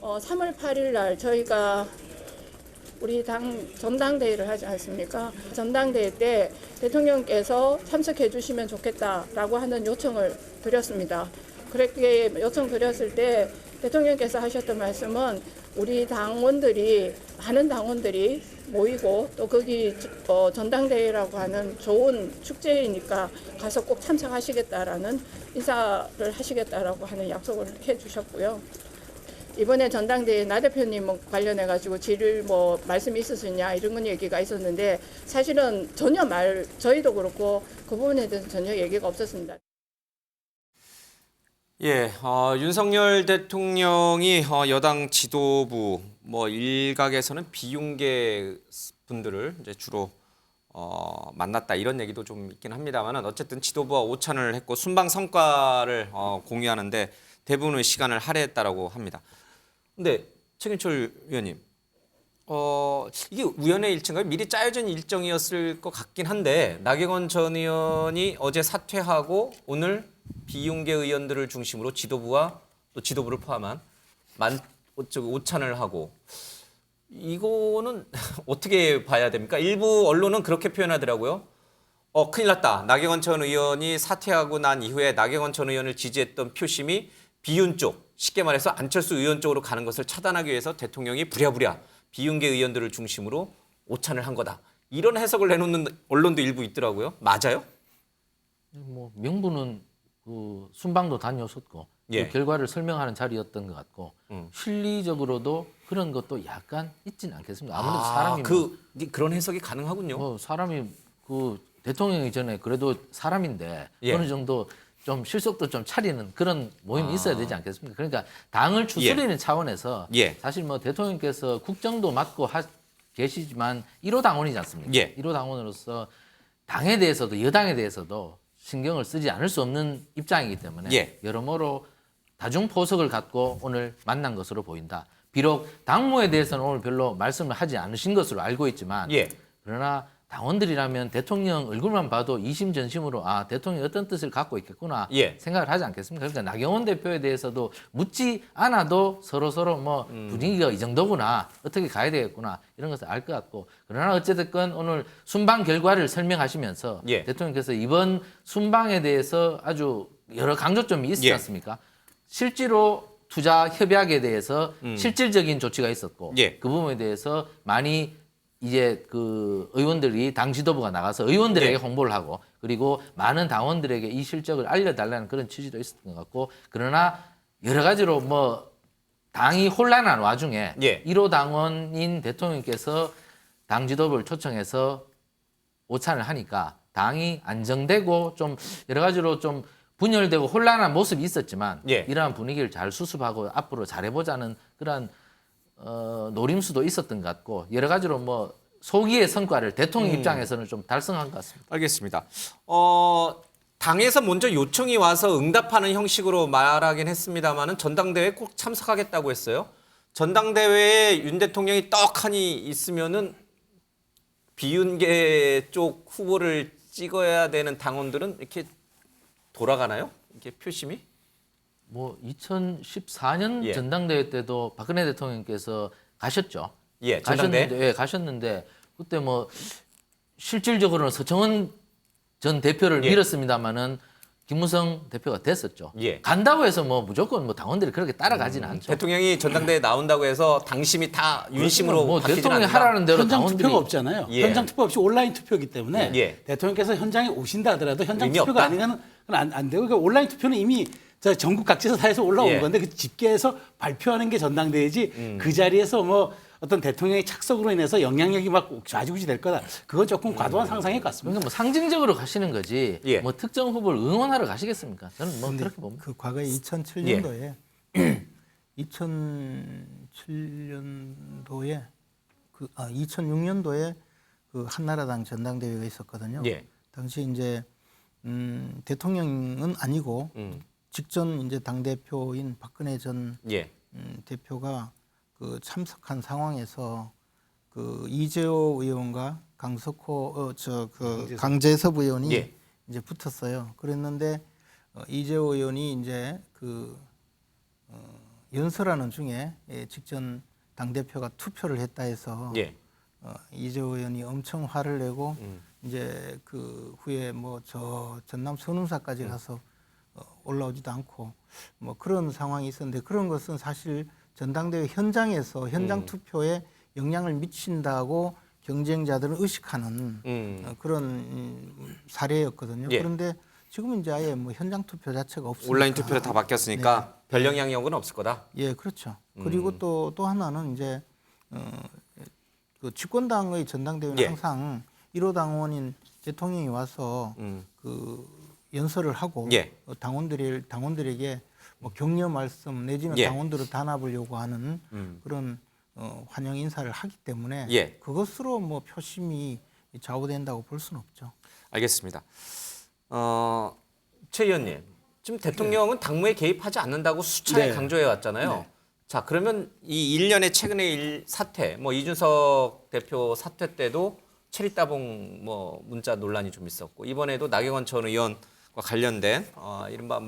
3월 8일 날 저희가 우리 당 전당대회를 하지 않습니까? 전당대회 때 대통령께서 참석해 주시면 좋겠다라고 하는 요청을 드렸습니다. 그렇게 요청 드렸을 때 대통령께서 하셨던 말씀은 우리 당원들이 많은 당원들이 모이고 또 거기 전당대회라고 하는 좋은 축제이니까 가서 꼭 참석하시겠다라는 인사를 하시겠다라고 하는 약속을 해주셨고요. 이번에 전당대회 나 대표님 관련해 가지고 질의 말씀이 있으시냐 이런 건 얘기가 있었는데 사실은 전혀 저희도 그렇고 그 부분에 대해서 전혀 얘기가 없었습니다. 예, 윤석열 대통령이 여당 지도부 일각에서는 비윤계 분들을 이제 주로 만났다 이런 얘기도 좀 있긴 합니다만은 어쨌든 지도부와 오찬을 했고 순방 성과를 공유하는데 대부분의 시간을 할애했다라고 합니다. 근데 최경철 위원님, 이게 우연의 일치인가요? 미리 짜여진 일정이었을 것 같긴 한데 나경원 전 의원이 어제 사퇴하고 오늘 비윤계 의원들을 중심으로 지도부와 또 지도부를 포함한 오찬을 하고 이거는 어떻게 봐야 됩니까? 일부 언론은 그렇게 표현하더라고요. 큰일 났다. 나경원 전 의원이 사퇴하고 난 이후에 나경원 전 의원을 지지했던 표심이 비윤 쪽, 쉽게 말해서 안철수 의원 쪽으로 가는 것을 차단하기 위해서 대통령이 부랴부랴 비윤계 의원들을 중심으로 오찬을 한 거다. 이런 해석을 내놓는 언론도 일부 있더라고요. 맞아요? 명분은 그 순방도 다녀오셨고 예. 그 결과를 설명하는 자리였던 것 같고 실리적으로도 그런 것도 약간 있지는 않겠습니까? 아무래도 사람이 그런 해석이 가능하군요. 사람이 그 대통령이 전에 그래도 사람인데 예. 어느 정도 좀 실속도 좀 차리는 그런 모임이 있어야 되지 않겠습니까? 그러니까 당을 추스리는 차원에서 사실 대통령께서 국정도 맡고 계시지만 1호 당원이지 않습니까? 1호 당원으로서 당에 대해서도 여당에 대해서도 신경을 쓰지 않을 수 없는 입장이기 때문에 여러모로 다중 포석을 갖고 오늘 만난 것으로 보인다. 비록 당무에 대해서는 오늘 별로 말씀을 하지 않으신 것으로 알고 있지만 그러나 당원들이라면 대통령 얼굴만 봐도 이심전심으로 대통령이 어떤 뜻을 갖고 있겠구나 생각을 하지 않겠습니까? 그러니까 나경원 대표에 대해서도 묻지 않아도 서로 분위기가 이 정도구나, 어떻게 가야 되겠구나 이런 것을 알 것 같고 그러나 어쨌든 오늘 순방 결과를 설명하시면서 대통령께서 이번 순방에 대해서 아주 여러 강조점이 있지 않습니까? 실제로 투자 협약에 대해서 실질적인 조치가 있었고 그 부분에 대해서 많이 이제 그 의원들이 당 지도부가 나가서 의원들에게 홍보를 하고 그리고 많은 당원들에게 이 실적을 알려달라는 그런 취지도 있었던 것 같고 그러나 여러 가지로 당이 혼란한 와중에 1호 당원인 대통령께서 당 지도부를 초청해서 오찬을 하니까 당이 안정되고 좀 여러 가지로 좀 분열되고 혼란한 모습이 있었지만 이러한 분위기를 잘 수습하고 앞으로 잘해보자는 그런 노림수도 있었던 것 같고 여러 가지로 소기의 성과를 대통령 입장에서는 좀 달성한 것 같습니다. 알겠습니다. 당에서 먼저 요청이 와서 응답하는 형식으로 말하긴 했습니다만은 전당대회에 꼭 참석하겠다고 했어요. 전당대회에 윤 대통령이 떡하니 있으면은 비윤계 쪽 후보를 찍어야 되는 당원들은 이렇게 돌아가나요? 이게 표심이? 2014년 전당대회 때도 박근혜 대통령께서 가셨죠. 전당대회? 가셨는데 그때 실질적으로는 서청원 전 대표를 밀었습니다마는 김무성 대표가 됐었죠. 간다고 해서 무조건 당원들이 그렇게 따라가지는 않죠. 대통령이 전당대회에 나온다고 해서 당심이 다 윤심으로 바뀌지는 대통령이 않는다. 하라는 대로 현장 당원들이 투표가 없잖아요. 현장 투표 없이 온라인 투표이기 때문에 대통령께서 현장에 오신다 하더라도 현장 투표가 아니면 안 되고 그러니까 온라인 투표는 이미 전국 각지에서 다 해서 올라온 건데 그 집계해서 발표하는 게 전당대회지 그 자리에서 어떤 대통령의 착석으로 인해서 영향력이 막 좌지우지 될 거다. 그건 조금 과도한 상상인 것 같습니다. 그러니까 상징적으로 가시는 거지 특정 후보를 응원하러 가시겠습니까? 저는 그렇게 봅니다. 그 과거에 2007년도에 2006년도에 그 한나라당 전당대회가 있었거든요. 당시 이제 대통령은 아니고 직전 이제 당 대표인 박근혜 전 대표가 그 참석한 상황에서 그 이재호 의원과 강재섭 의원이 이제 붙었어요. 그랬는데 이재호 의원이 이제 연설하는 중에 직전 당대표가 투표를 했다 해서 예. 이재호 의원이 엄청 화를 내고 이제 그 후에 뭐 저 전남 선운사까지 가서 올라오지도 않고 뭐 그런 상황이 있었는데 그런 것은 사실 전당대회 현장에서 현장 투표에 영향을 미친다고 경쟁자들은 의식하는 그런 사례였거든요. 예. 그런데 지금은 이제 아예 뭐 현장 투표 자체가 없으니까 온라인 투표로 다 바뀌었으니까 별 영향력은 없을 거다. 예, 그렇죠. 그리고 또 하나는 이제 그 집권당의 전당대회는 예. 항상 1호 당원인 대통령이 와서 그 연설을 하고 예. 당원들에게 뭐 격려 말씀 내지는 예. 당원들을 단합을 요구하는 그런 환영 인사를 하기 때문에 예. 그것으로 뭐 표심이 좌우된다고 볼 수는 없죠. 알겠습니다. 최 의원님, 지금 대통령은 당무에 개입하지 않는다고 수차례 네. 강조해 왔잖아요. 네. 자, 그러면 이 일련의 최근의 사태, 뭐 이준석 대표 사퇴 때도 체리따봉 뭐 문자 논란이 좀 있었고 이번에도 나경원 전 의원과 관련된 이른바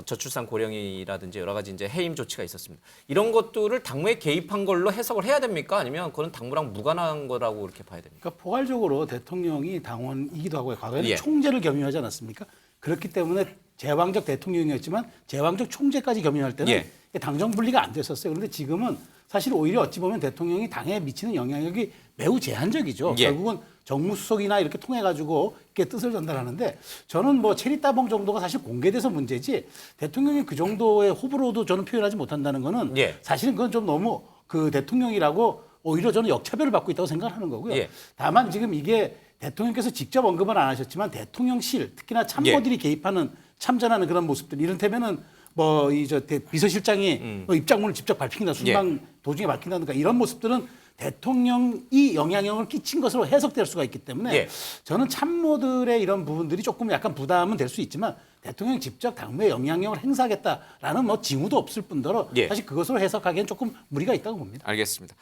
저출산 고령이라든지 여러 가지 이제 해임 조치가 있었습니다. 이런 것들을 당무에 개입한 걸로 해석을 해야 됩니까? 아니면 그건 당무랑 무관한 거라고 이렇게 봐야 됩니까? 그러니까 포괄적으로 대통령이 당원이기도 하고 과거에는 예. 총재를 겸임하지 않았습니까? 그렇기 때문에 제왕적 대통령이었지만 제왕적 총재까지 겸임할 때는 예. 당정 분리가 안 됐었어요. 그런데 지금은 사실 오히려 어찌 보면 대통령이 당에 미치는 영향력이 매우 제한적이죠. 예. 결국은 정무수석이나 이렇게 통해 가지고 이렇게 뜻을 전달하는데 저는 뭐 체리따봉 정도가 사실 공개돼서 문제지 대통령이 그 정도의 호불호도 저는 표현하지 못한다는 거는 예. 사실은 그건 좀 너무 그 대통령이라고 오히려 저는 역차별을 받고 있다고 생각하는 거고요. 예. 다만 지금 이게 대통령께서 직접 언급은 안 하셨지만 대통령실 특히나 참모들이 개입하는 참전하는 그런 모습들 이른테면은 뭐 이 저 비서실장이 뭐 입장문을 직접 밝힌다 순방 도중에 밝힌다든가 이런 모습들은 대통령이 영향력을 끼친 것으로 해석될 수가 있기 때문에 예. 저는 참모들의 이런 부분들이 조금 약간 부담은 될 수 있지만 대통령이 직접 당무에 영향력을 행사하겠다라는 뭐 징후도 없을 뿐더러 예. 사실 그것으로 해석하기엔 조금 무리가 있다고 봅니다. 알겠습니다.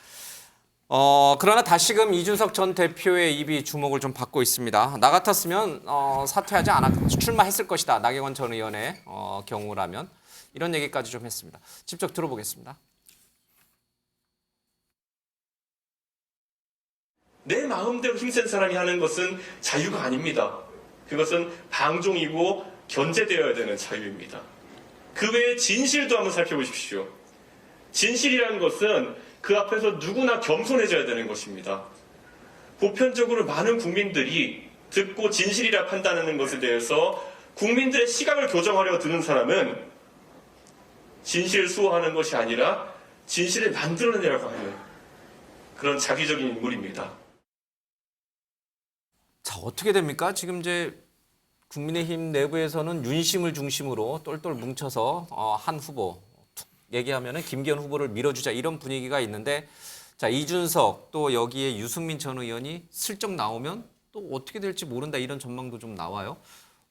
그러나 다시금 이준석 전 대표의 입이 주목을 좀 받고 있습니다. 나 같았으면 사퇴하지 출마했을 것이다. 나경원 전 의원의 경우라면 이런 얘기까지 좀 했습니다. 직접 들어보겠습니다. 내 마음대로 힘센 사람이 하는 것은 자유가 아닙니다. 그것은 방종이고 견제되어야 되는 자유입니다. 그 외에 진실도 한번 살펴보십시오. 진실이라는 것은 그 앞에서 누구나 겸손해져야 되는 것입니다. 보편적으로 많은 국민들이 듣고 진실이라 판단하는 것에 대해서 국민들의 시각을 교정하려 드는 사람은 진실을 수호하는 것이 아니라 진실을 만들어내려고 하는 그런 자기적인 인물입니다. 자, 어떻게 됩니까? 지금 이제 국민의힘 내부에서는 윤심을 중심으로 똘똘 뭉쳐서 한 후보 툭 얘기하면은 김기현 후보를 밀어주자 이런 분위기가 있는데 자, 이준석 또 여기에 유승민 전 의원이 슬쩍 나오면 또 어떻게 될지 모른다 이런 전망도 좀 나와요.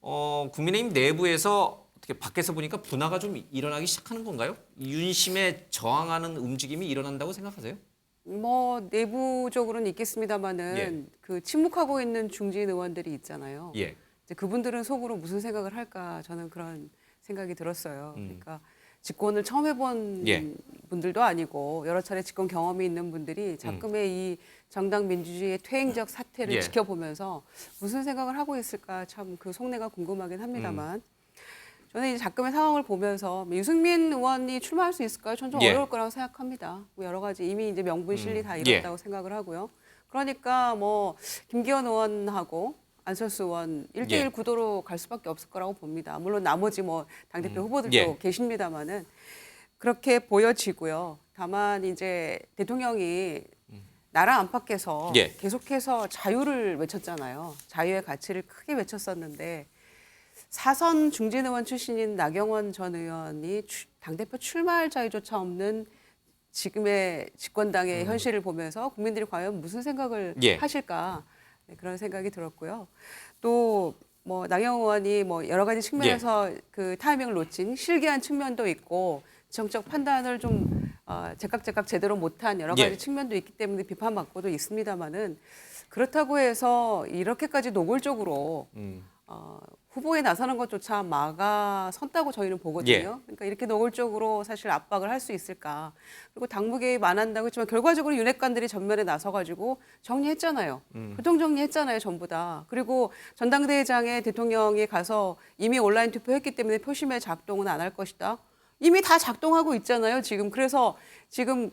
국민의힘 내부에서 어떻게 밖에서 보니까 분화가 좀 일어나기 시작하는 건가요? 윤심에 저항하는 움직임이 일어난다고 생각하세요? 뭐 내부적으로는 있겠습니다만은 예. 그 침묵하고 있는 중진 의원들이 있잖아요. 예. 이제 그분들은 속으로 무슨 생각을 할까 저는 그런 생각이 들었어요. 그러니까 집권을 처음 해본 예. 분들도 아니고 여러 차례 집권 경험이 있는 분들이 자금의 이 정당 민주주의의 퇴행적 사태를 예. 지켜보면서 무슨 생각을 하고 있을까 참 그 속내가 궁금하긴 합니다만 저는 이제 자금의 상황을 보면서 유승민 의원이 출마할 수 있을까요? 저는 좀 예. 어려울 거라고 생각합니다. 뭐 여러 가지 이미 이제 명분 실리 다 예. 이뤘다고 생각을 하고요. 그러니까 뭐 김기현 의원하고 안철수 의원 1대1 예. 구도로 갈 수밖에 없을 거라고 봅니다. 물론 나머지 뭐 당대표 후보들도 예. 계십니다만은 그렇게 보여지고요. 다만 이제 대통령이 나라 안팎에서 예. 계속해서 자유를 외쳤잖아요. 자유의 가치를 크게 외쳤었는데 사선 중진 의원 출신인 나경원 전 의원이 당대표 출마할 자유조차 없는 지금의 집권당의 현실을 보면서 국민들이 과연 무슨 생각을 예. 하실까 네, 그런 생각이 들었고요. 또 뭐 나경원 의원이 뭐 여러 가지 측면에서 그 타이밍을 놓친 실기한 측면도 있고 정적 판단을 좀 제깍제깍 제대로 못한 여러 가지 예. 측면도 있기 때문에 비판받고도 있습니다만은 그렇다고 해서 이렇게까지 노골적으로 후보에 나서는 것조차 막아선다고 저희는 보거든요. 예. 그러니까 이렇게 노골적으로 사실 압박을 할 수 있을까. 그리고 당무 개입 안 한다고 했지만 결과적으로 윤핵관들이 전면에 나서가지고 정리했잖아요. 교통 정리했잖아요, 전부 다. 그리고 전당대회장에 대통령이 가서 이미 온라인 투표했기 때문에 표심의 작동은 안 할 것이다. 이미 다 작동하고 있잖아요, 지금. 그래서 지금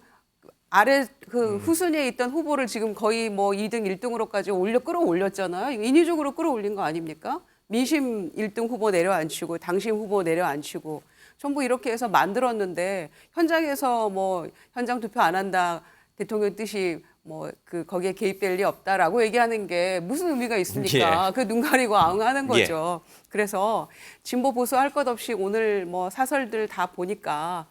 아래 그 후순위에 있던 후보를 지금 거의 뭐 2등, 1등으로까지 끌어올렸잖아요. 이거 인위적으로 끌어올린 거 아닙니까? 민심 1등 후보 내려앉히고 당심 후보 내려앉히고 전부 이렇게 해서 만들었는데 현장에서 뭐 현장 투표 안 한다 대통령 뜻이 뭐 그 거기에 개입될 리 없다라고 얘기하는 게 무슨 의미가 있습니까? 예. 그 눈 가리고 아웅하는 거죠. 그래서 진보 보수 할 것 없이 오늘 뭐 사설들 다 보니까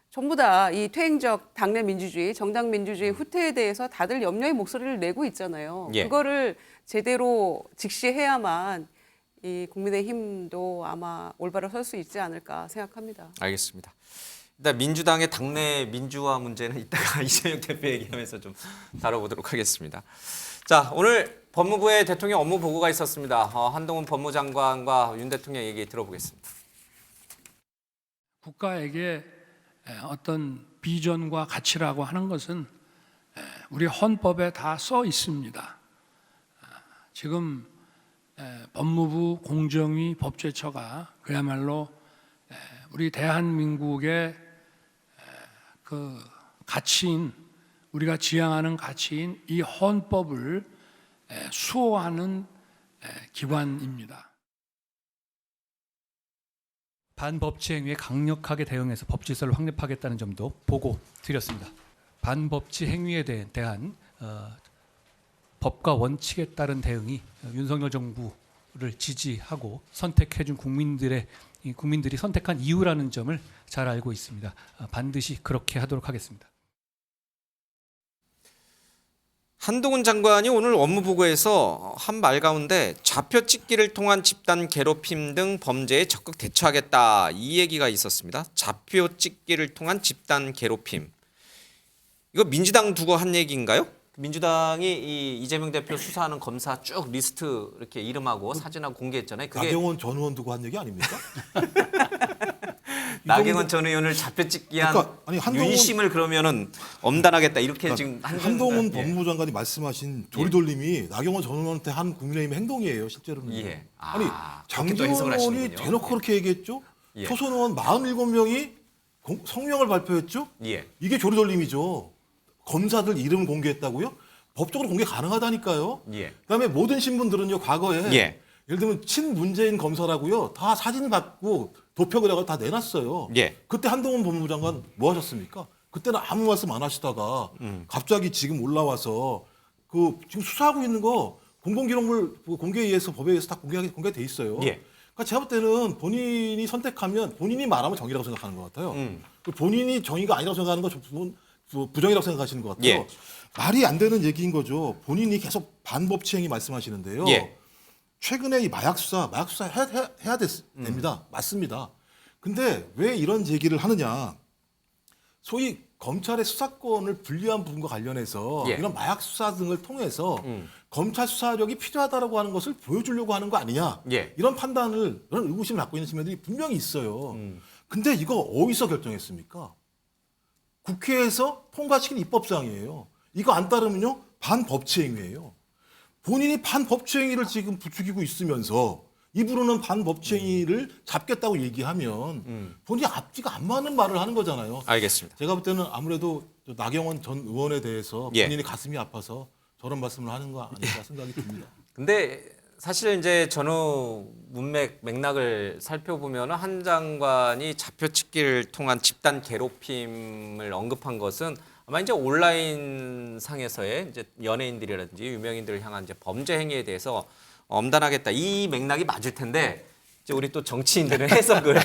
전부 다 이 퇴행적 당내 민주주의, 정당 민주주의 후퇴에 대해서 다들 염려의 목소리를 내고 있잖아요. 예. 그거를 제대로 직시해야만 이 국민의힘도 아마 올바로 설 수 있지 않을까 생각합니다. 알겠습니다. 일단 민주당의 당내 민주화 문제는 이따가 이재명 대표 얘기하면서 좀 다뤄보도록 하겠습니다. 자, 오늘 법무부의 대통령 업무 보고가 있었습니다. 한동훈 법무장관과 윤 대통령 얘기 들어보겠습니다. 국가에게 어떤 비전과 가치라고 하는 것은 우리 헌법에 다 써 있습니다. 지금 법무부, 공정위, 법제처가 그야말로 우리 대한민국의 그 가치인, 우리가 지향하는 가치인 이 헌법을 수호하는 기관입니다. 반법치 행위에 강력하게 대응해서 법 질서를 확립하겠다는 점도 보고 드렸습니다. 반법치 행위에 대한 법과 원칙에 따른 대응이 윤석열 정부를 지지하고 선택해준 국민들이 선택한 이유라는 점을 잘 알고 있습니다. 반드시 그렇게 하도록 하겠습니다. 한동훈 장관이 오늘 업무보고에서 한 말 가운데 좌표 찍기를 통한 집단 괴롭힘 등 범죄에 적극 대처하겠다 이 얘기가 있었습니다. 좌표 찍기를 통한 집단 괴롭힘. 이거 민주당 두고 한 얘기인가요? 민주당이 이 이재명 대표 수사하는 검사 쭉 리스트 이렇게 이름하고 사진하고 공개했잖아요. 그게 나경원 전 의원 두고 한 얘기 아닙니까? 나경원 전 의원을 좌표 찍기한 그러니까, 윤심을 그러면은 엄단하겠다 이렇게 지금 한동훈 법무부 장관이 말씀하신 조리돌림이 나경원 전 의원한테 한 국민의힘 행동이에요, 실제로는. 예. 아니 그렇게 또 장재원 해석을 의원이 하시는군요. 대놓고 그렇게 얘기했죠. 예. 초선 의원 47명이 성명을 발표했죠. 예. 이게 조리돌림이죠. 검사들 이름 공개했다고요? 법적으로 공개 가능하다니까요. 예. 그다음에 모든 신분들은요 과거에 예. 예를 들면 친문재인 검사라고요 다 사진 받고 도표그래가 다 내놨어요. 예. 그때 한동훈 법무부 장관 뭐 하셨습니까? 그때는 아무 말씀 안 하시다가 갑자기 지금 올라와서 그 지금 수사하고 있는 거 공공기록물 공개에 의해서 법에 의해서 다 공개돼 있어요. 예. 그러니까 제가 볼 때는 본인이 선택하면 본인이 말하면 정의라고 생각하는 것 같아요. 본인이 정의가 아니라고 생각하는 거 부정이라고 생각하시는 것 같아요. 예. 말이 안 되는 얘기인 거죠. 본인이 계속 반법치행위 말씀하시는데요. 예. 최근에 이 마약 수사 해야 됩니다. 맞습니다. 근데 왜 이런 얘기를 하느냐? 소위 검찰의 수사권을 분리한 부분과 관련해서 예. 이런 마약 수사 등을 통해서 검찰 수사력이 필요하다라고 하는 것을 보여주려고 하는 거 아니냐? 예. 이런 판단을 이런 의구심을 갖고 있는 측면들이 분명히 있어요. 근데 이거 어디서 결정했습니까? 국회에서 통과시킨 입법사항이에요. 이거 안 따르면요 반법치행위예요. 본인이 반법치행위를 지금 부추기고 있으면서 입으로는 반법치행위를 잡겠다고 얘기하면 본인이 앞뒤가 안 맞는 말을 하는 거잖아요. 알겠습니다. 제가 볼 때는 아무래도 나경원 전 의원에 대해서 예. 본인이 가슴이 아파서 저런 말씀을 하는 거 아닐까 생각이 듭니다. 근데 사실 이제 전후 맥락을 살펴보면 한 장관이 좌표 찍기를 통한 집단 괴롭힘을 언급한 것은 아마 이제 온라인 상에서의 이제 연예인들이라든지 유명인들을 향한 이제 범죄 행위에 대해서 엄단하겠다 이 맥락이 맞을 텐데 이제 우리 또 정치인들은 해석을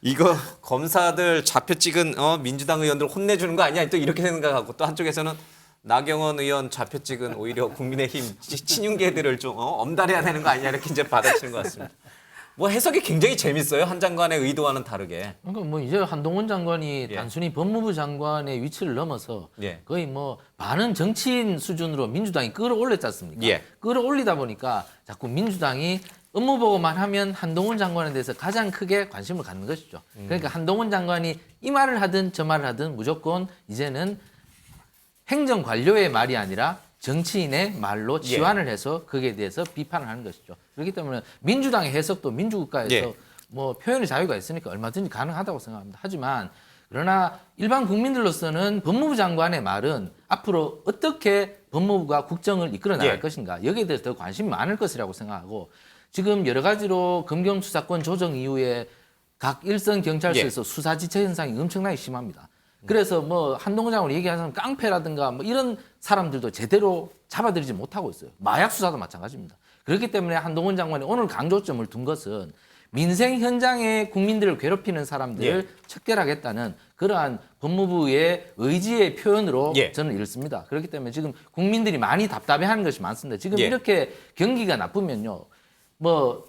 이거 검사들 좌표 찍은 민주당 의원들 혼내주는 거 아니야 또 이렇게 생각하고 또 한쪽에서는 나경원 의원 좌표 찍은 오히려 국민의힘 친윤계들을 좀 엄단해야 되는 거 아니냐 이렇게 이제 받아치는 것 같습니다. 뭐 해석이 굉장히 재밌어요. 한 장관의 의도와는 다르게. 그러니까 뭐 이제 한동훈 장관이 예. 단순히 법무부 장관의 위치를 넘어서 예. 거의 뭐 많은 정치인 수준으로 민주당이 끌어올렸지 않습니까? 예. 끌어올리다 보니까 자꾸 민주당이 업무 보고만 하면 한동훈 장관에 대해서 가장 크게 관심을 갖는 것이죠. 그러니까 한동훈 장관이 이 말을 하든 저 말을 하든 무조건 이제는 행정 관료의 말이 아니라 정치인의 말로 치환을 해서 거기에 대해서 비판을 하는 것이죠. 그렇기 때문에 민주당의 해석도 민주국가에서 뭐 표현의 자유가 있으니까 얼마든지 가능하다고 생각합니다. 하지만 그러나 일반 국민들로서는 법무부 장관의 말은 앞으로 어떻게 법무부가 국정을 이끌어 나갈 것인가 여기에 대해서 더 관심이 많을 것이라고 생각하고 지금 여러 가지로 검경수사권 조정 이후에 각 일선 경찰서에서 수사지체 현상이 엄청나게 심합니다. 그래서 뭐 한동훈 장관이 얘기하는 사람 깡패라든가 뭐 이런 사람들도 제대로 잡아들이지 못하고 있어요. 마약 수사도 마찬가지입니다. 그렇기 때문에 한동훈 장관이 오늘 강조점을 둔 것은 민생 현장에 국민들을 괴롭히는 사람들을 척결하겠다는 그러한 법무부의 의지의 표현으로 저는 읽습니다. 그렇기 때문에 지금 국민들이 많이 답답해하는 것이 많습니다. 지금 이렇게 경기가 나쁘면요, 뭐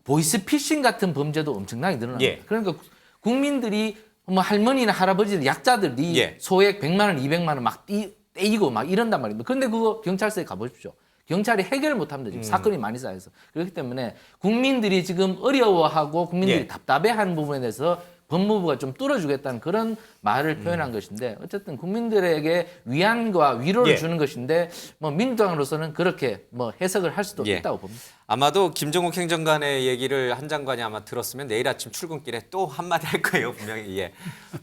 보이스피싱 같은 범죄도 엄청나게 늘어납니다. 그러니까 국민들이 뭐 할머니나 할아버지 약자들이 소액 100만 원, 200만 원 막 떼이고 막 이런단 말입니다. 그런데 그거 경찰서에 가보십시오. 경찰이 해결을 못합니다. 지금 사건이 많이 쌓여서. 그렇기 때문에 국민들이 지금 어려워하고 국민들이 답답해하는 부분에 대해서 법무부가 좀 뚫어주겠다는 그런 말을 표현한 것인데 어쨌든 국민들에게 위안과 위로를 주는 것인데 뭐 민주당으로서는 그렇게 뭐 해석을 할 수도 있다고 봅니다. 아마도 김정욱 행정관의 얘기를 한 장관이 아마 들었으면 내일 아침 출근길에 또 한마디 할 거예요, 분명히.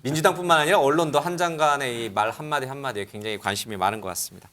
민주당뿐만 아니라 언론도 한 장관의 이 말 한마디 한마디에 굉장히 관심이 많은 것 같습니다.